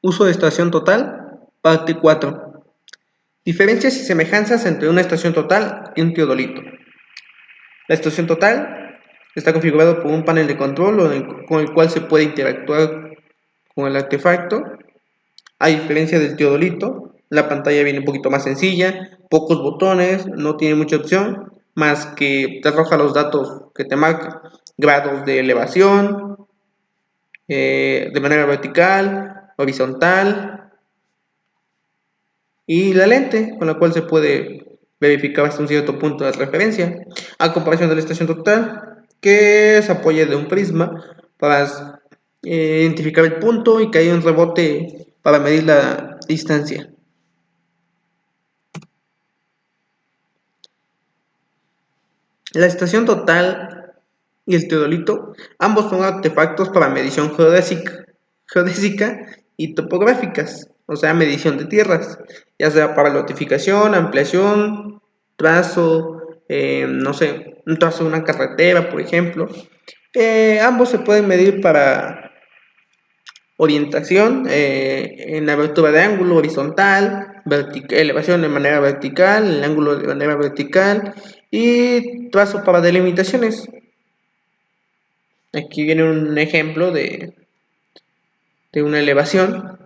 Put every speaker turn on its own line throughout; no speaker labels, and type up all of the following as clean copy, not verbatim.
Uso de estación total, parte 4. Diferencias y semejanzas entre una estación total y un teodolito. La estación total está configurado por un panel de control con el cual se puede interactuar con el artefacto. A diferencia del teodolito, la pantalla viene un poquito más sencilla, pocos botones, no tiene mucha opción, más que te arroja los datos que te marca, grados de elevación, de manera vertical, horizontal, y la lente con la cual se puede verificar hasta un cierto punto de referencia, a comparación de la estación total, que se apoya de un prisma para identificar el punto y que haya un rebote para medir la distancia. La estación total y el teodolito, ambos son artefactos para medición geodésica y topográficas, o sea, medición de tierras, ya sea para lotificación, ampliación, trazo, no sé, un trazo de una carretera, por ejemplo. Ambos se pueden medir para orientación en la abertura de ángulo horizontal, elevación de manera vertical, el ángulo de manera vertical y trazo para delimitaciones. Aquí viene un ejemplo de una elevación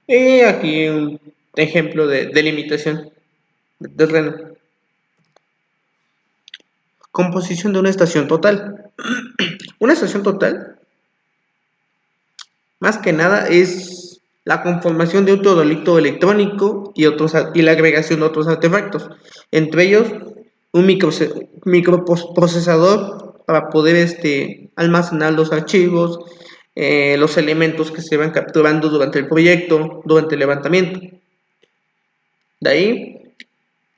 y aquí un ejemplo de delimitación de terreno. Composición de una estación total. Una estación total, más que nada, es la conformación de un teodolito electrónico y la agregación de otros artefactos, entre ellos un microprocesador para poder almacenar los archivos, los elementos que se van capturando durante el proyecto, durante el levantamiento. De ahí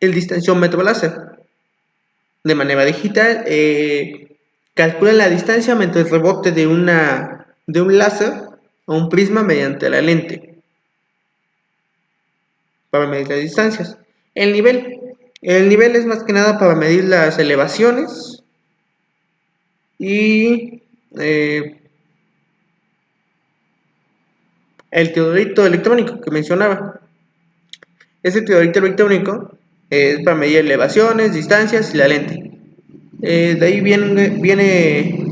el distensiómetro láser. De manera digital, calcula la distancia entre el rebote de un láser o un prisma mediante la lente para medir las distancias. El nivel es más que nada para medir las elevaciones y el teodolito electrónico que mencionaba. Ese teodolito electrónico es para medir elevaciones, distancias y la lente. De ahí viene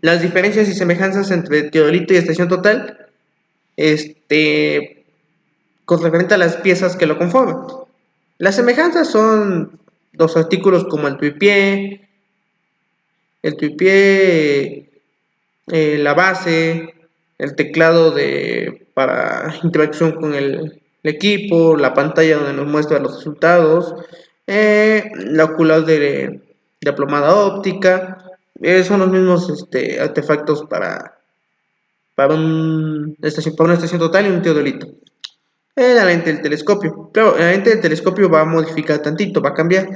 las diferencias y semejanzas entre teodolito y estación total, con referente a las piezas que lo conforman. Las semejanzas son los artículos como el tuipié, la base, el teclado para interacción con el equipo, la pantalla donde nos muestra los resultados, la ocular de plomada óptica, son los mismos artefactos para una estación total y un teodolito. La lente del telescopio. Claro, la lente del telescopio va a modificar tantito, va a cambiar,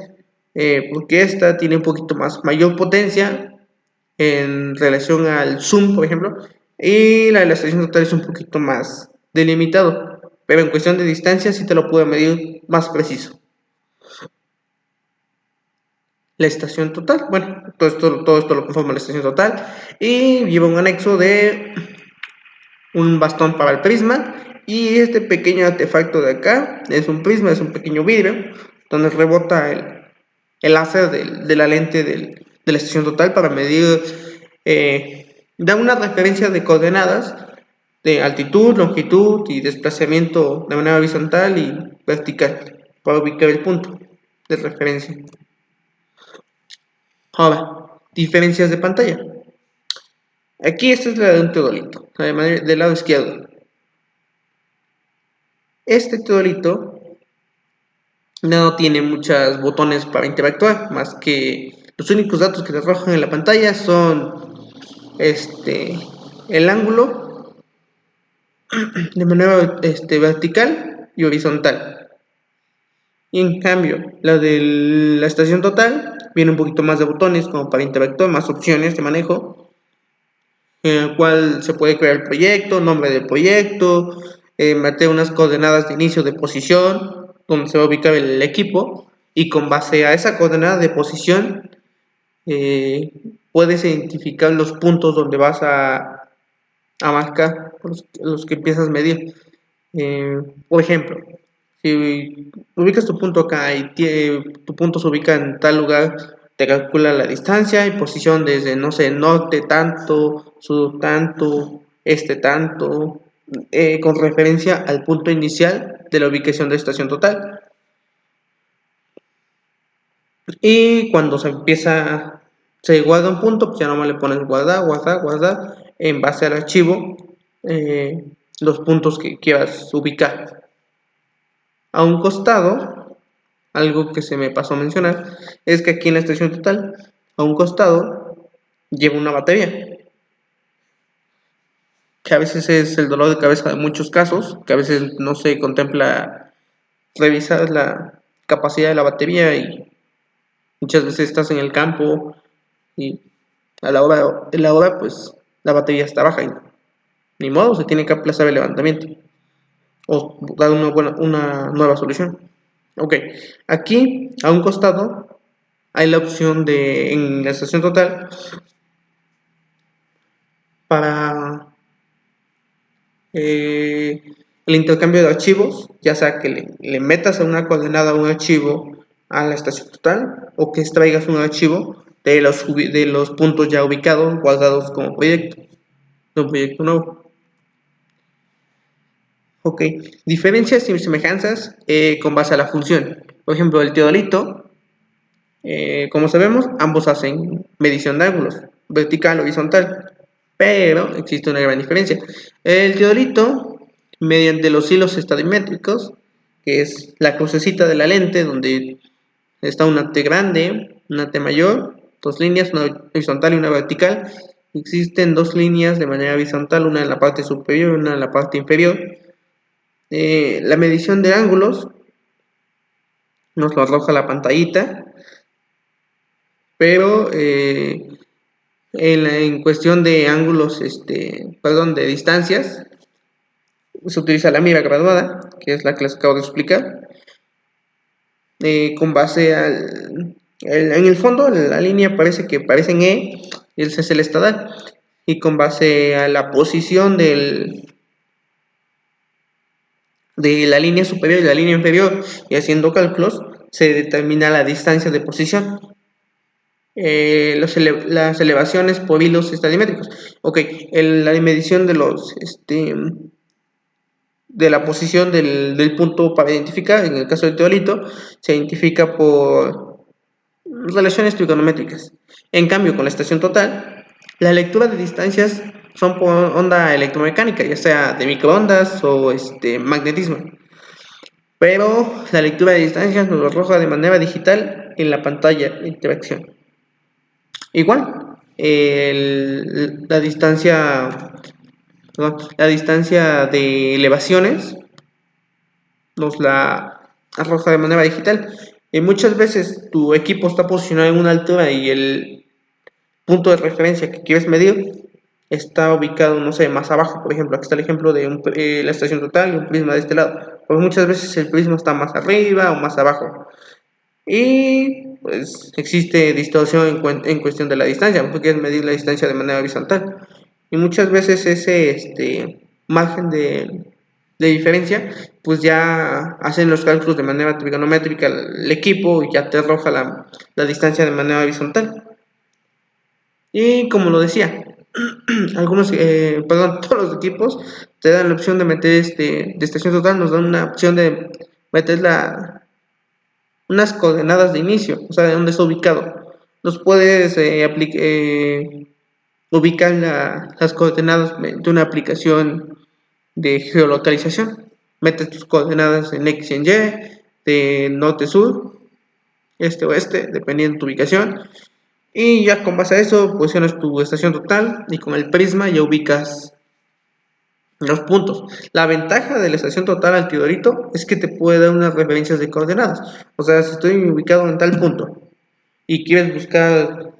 porque esta tiene un poquito mayor potencia en relación al zoom, por ejemplo, y la de la estación total es un poquito más delimitado, pero en cuestión de distancia sí te lo puedo medir más preciso. La estación total, bueno, todo esto lo conforma la estación total y lleva un anexo de un bastón para el prisma y este pequeño artefacto de acá es un prisma, es un pequeño vidrio donde rebota el láser de la lente de la estación total para medir, da una referencia de coordenadas de altitud, longitud y desplazamiento de manera horizontal y vertical para ubicar el punto de referencia. Ahora, diferencias de pantalla. Aquí esta es la de un teodolito, del lado izquierdo. Este teodolito no tiene muchos botones para interactuar, más que los únicos datos que te arrojan en la pantalla son el ángulo de manera vertical y horizontal. Y en cambio, la de la estación total viene un poquito más de botones como para interactuar, más opciones de manejo, en el cual se puede crear el proyecto, nombre del proyecto, meter unas coordenadas de inicio de posición, donde se va a ubicar el equipo, y con base a esa coordenada de posición puedes identificar los puntos donde vas a a marcar los que empiezas a medir. Por ejemplo, si ubicas tu punto acá y tu punto se ubica en tal lugar, te calcula la distancia y posición desde, no sé, norte tanto, sur tanto, este tanto, con referencia al punto inicial de la ubicación de estación total. Y cuando se guarda un punto, pues ya nomás le pones guardar, guardar, guardar, en base al archivo, eh, los puntos que quieras ubicar. A un costado, algo que se me pasó a mencionar, es que aquí en la estación total, a un costado, lleva una batería, que a veces es el dolor de cabeza de muchos casos, que a veces no se contempla revisar la capacidad de la batería y muchas veces estás en el campo y a la hora pues la batería está baja y ni modo, se tiene que aplazar el levantamiento o dar una nueva solución. Ok, aquí a un costado hay la opción en la estación total para eh, el intercambio de archivos, ya sea que le metas a una coordenada a un archivo a la estación total o que extraigas un archivo de los puntos ya ubicados, guardados como proyecto, de un proyecto nuevo. Ok, diferencias y semejanzas con base a la función. Por ejemplo, el teodolito, como sabemos, ambos hacen medición de ángulos, vertical o horizontal, pero existe una gran diferencia. El teodolito, mediante los hilos estadimétricos, que es la crucecita de la lente, donde está una T grande, una T mayor, dos líneas, una horizontal y una vertical. Existen dos líneas de manera horizontal, una en la parte superior y una en la parte inferior. La medición de ángulos nos lo arroja la pantallita, pero en cuestión de ángulos, perdón, de distancias, se utiliza la mira graduada, que es la que les acabo de explicar, con base en el fondo, la línea parece que parece en E, y ese es el estadal, y con base a la posición de la línea superior y la línea inferior, y haciendo cálculos, se determina la distancia de posición. Las elevaciones por hilos estadimétricos. Ok, la medición de la posición del punto para identificar, en el caso del teolito, se identifica por relaciones trigonométricas. En cambio, con la estación total, la lectura de distancias son por onda electromecánica, ya sea de microondas o magnetismo. Pero la lectura de distancias nos lo arroja de manera digital en la pantalla de interacción. Igual, la distancia de elevaciones nos la arroja de manera digital. Y muchas veces tu equipo está posicionado en una altura y el punto de referencia que quieres medir está ubicado, no sé, más abajo. Por ejemplo, aquí está el ejemplo de la estación total y un prisma de este lado. Pues muchas veces el prisma está más arriba o más abajo. Y pues existe distorsión en cuestión de la distancia, porque quieres medir la distancia de manera horizontal. Y muchas veces ese margen de diferencia, pues ya hacen los cálculos de manera trigonométrica el equipo y ya te arroja la distancia de manera horizontal. Y como lo decía, todos los equipos te dan la opción de meter de estación total, nos dan una opción de meter unas coordenadas de inicio, o sea, de dónde está ubicado. Los puedes ubicar las coordenadas de una aplicación de geolocalización. Metes tus coordenadas en X y en Y, de norte-sur, este-oeste, dependiendo de tu ubicación. Y ya con base a eso, posicionas tu estación total y con el prisma ya ubicas los puntos. La ventaja de la estación total al Teodorito es que te puede dar unas referencias de coordenadas. O sea, si estoy ubicado en tal punto y quieres buscar,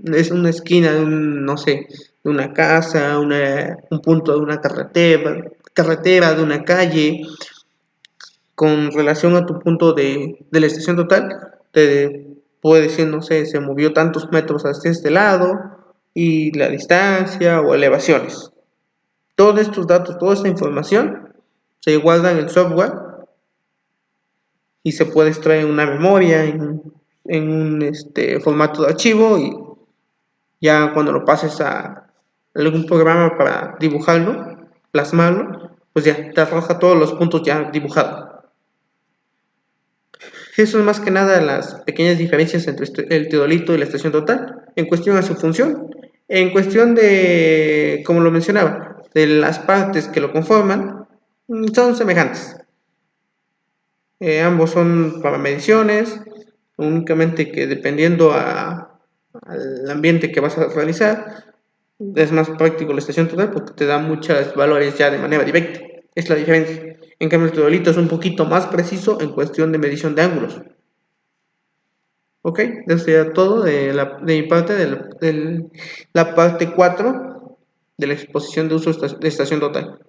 es una esquina de no sé, de una casa, un punto de una carretera, de una calle, con relación a tu punto de la estación total, te puede decir, no sé, se movió tantos metros hacia este lado y la distancia o elevaciones. Todos estos datos, toda esta información se guarda en el software y se puede extraer en una memoria, en un formato de archivo, y ya cuando lo pases a algún programa para dibujarlo, plasmarlo, pues ya te arroja todos los puntos ya dibujados. Eso es más que nada las pequeñas diferencias entre el teodolito y la estación total, en cuestión a su función, en cuestión de, como lo mencionaba, de las partes que lo conforman, son semejantes. Ambos son para mediciones, únicamente que dependiendo al ambiente que vas a realizar, es más práctico la estación total porque te da muchos valores ya de manera directa. Es la diferencia. En cambio, el teodolito es un poquito más preciso en cuestión de medición de ángulos. Ok, eso sería todo de mi parte, de la parte 4 de la exposición de uso de estación total.